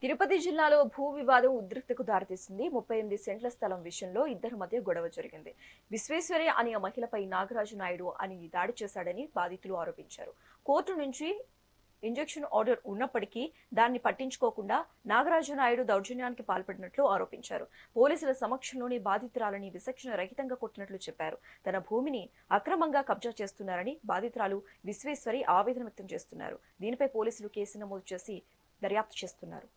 తిరుపతి జిల్లాలో భూ వివాదం ఉద్రిక్తకు దారితీసింది. 38 సెంట్ల స్థలం విషయంలో ఇద్దరి మధ్య గొడవ జరిగింది. విశ్వేశ్వరి అనే మహిళపై నాగరాజు నాయుడు అని దాడి చేశాడని బాధితులు ఆరోపించారు. కోర్టు నుంచి ఇంజెక్షన్ ఆర్డర్ ఉన్నప్పటికీ దాన్ని పట్టించుకోకుండా నాగరాజు నాయుడు దౌర్జన్యానికి పాల్పడినట్లు ఆరోపించారు. పోలీసుల సమక్షంలోనే బాధితురాలని విచక్షణ రహితంగా కొట్టినట్లు చెప్పారు. తన భూమిని అక్రమంగా కబ్జా చేస్తున్నారని బాధితురాలు విశ్వేశ్వరి ఆవేదన వ్యక్తం చేస్తున్నారు. దీనిపై పోలీసులు కేసు నమోదు చేసి దర్యాప్తు చేస్తున్నారు.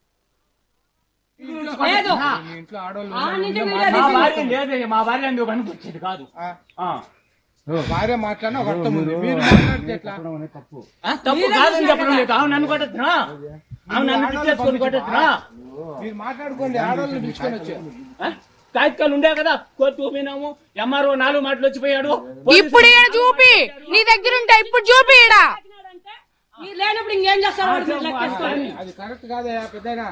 భార్య మాట్లాడినా ఒక అర్థం ఉంది. మీరు మాట్లాడితే ఎట్లా? తప్పు కాదని చెప్పడం లేదు. ఆమె నన్ను కొట్టద్దునా, ఆమె నన్ను పిచ్చేసుకొని కొట్టద్దునా. మీరు మాట్లాడుకోండి, ఆడవాళ్ళని పిలుచుకొని వచ్చారు. కాగితాలు ఉండే కదా, కోర్టు పోయినాము, ఎంఆర్ఓ 4 మాటలు వచ్చిపోయాడు. ఇప్పుడు చూపి నీ దగ్గర ఉంటే ఇప్పుడు చూపి లేనప్పుడు ఇంకేం చేస్తారు? అది కరెక్ట్ కాదయా పెద్దయినా.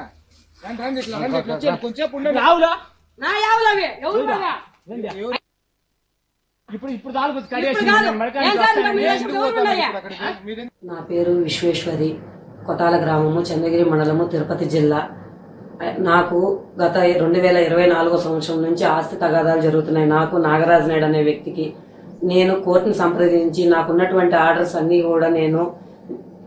రండి ఇట్లా రండి, ఇట్లా వచ్చారు కొంచెంసేపు ఉండండి. రావులా నా యావులవి ఎవరు బాగా? ఇప్పుడు దానికి నా పేరు విశ్వేశ్వరి, కొటాల గ్రామము, చంద్రగిరి మండలము, తిరుపతి జిల్లా. నాకు గత 2024 సంవత్సరం నుంచి ఆస్తి తగాదాలు జరుగుతున్నాయి. నాకు నాగరాజు నాయుడు అనే వ్యక్తికి నేను కోర్టును సంప్రదించి నాకున్నటువంటి ఆర్డర్స్ అన్ని కూడా నేను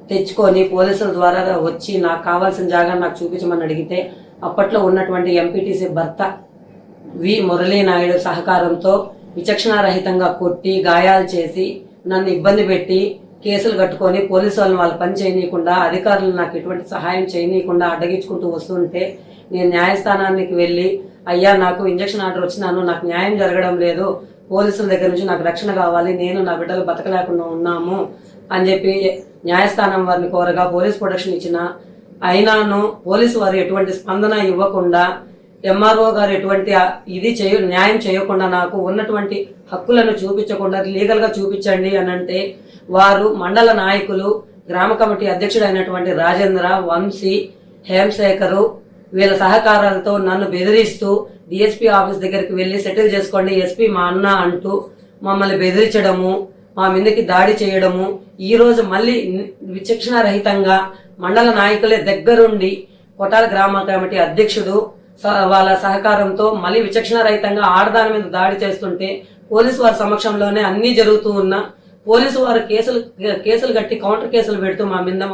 తెచ్చుకొని పోలీసుల ద్వారా వచ్చి నాకు కావాల్సిన జాగా నాకు చూపించమని అడిగితే అప్పట్లో ఉన్నటువంటి ఎంపీటీసీ భర్త వి మురళీ నాయుడు సహకారంతో విచక్షణారహితంగా కొట్టి గాయాలు చేసి నన్ను ఇబ్బంది పెట్టి కేసులు కట్టుకొని పోలీసు వాళ్ళని వాళ్ళ పని చేయనీయకుండా, అధికారులు నాకు ఎటువంటి సహాయం చేయనీయకుండా అడ్డగించుకుంటూ వస్తుంటే నేను న్యాయస్థానానికి వెళ్ళి, అయ్యా నాకు ఇంజక్షన్ ఆర్డర్ వచ్చినాను, నాకు న్యాయం జరగడం లేదు, పోలీసుల దగ్గర నుంచి నాకు రక్షణ కావాలి, నేను నా బిడ్డలు బతకలేకుండా ఉన్నాము అని చెప్పి న్యాయస్థానం వారిని కోరగా పోలీస్ ప్రొటెక్షన్ ఇచ్చిన అయినాను పోలీసు వారు ఎటువంటి స్పందన ఇవ్వకుండా, ఎంఆర్ఓ గారు ఎటువంటి న్యాయం చేయకుండా నాకు ఉన్నటువంటి హక్కులను చూపించకుండా లీగల్ గా చూపించండి అని అంటే వారు మండల నాయకులు, గ్రామ కమిటీ అధ్యక్షుడైనటువంటి రాజేంద్ర, వంశీ, హేమశేఖరు వీళ్ళ సహకారాలతో నన్ను బెదిరిస్తూ డిఎస్పీ ఆఫీస్ దగ్గరికి వెళ్లి సెటిల్ చేసుకోండి ఎస్పీ మా అన్న అంటూ మమ్మల్ని బెదిరించడము, మా మీదకి దాడి చేయడము, ఈ రోజు మళ్ళీ విచక్షణ రహితంగా మండల నాయకులే దగ్గరుండి కొటాల గ్రామ కమిటీ అధ్యక్షుడు వాళ్ళ సహకారంతో మళ్ళీ విచక్షణ రహితంగా ఆడదాని మీద దాడి చేస్తుంటే పోలీసు వారి సమక్షంలోనే అన్ని జరుగుతూ ఉన్నా పోలీసు వారు కేసులు కట్టి కౌంటర్ కేసులు పెడుతూ మా మీద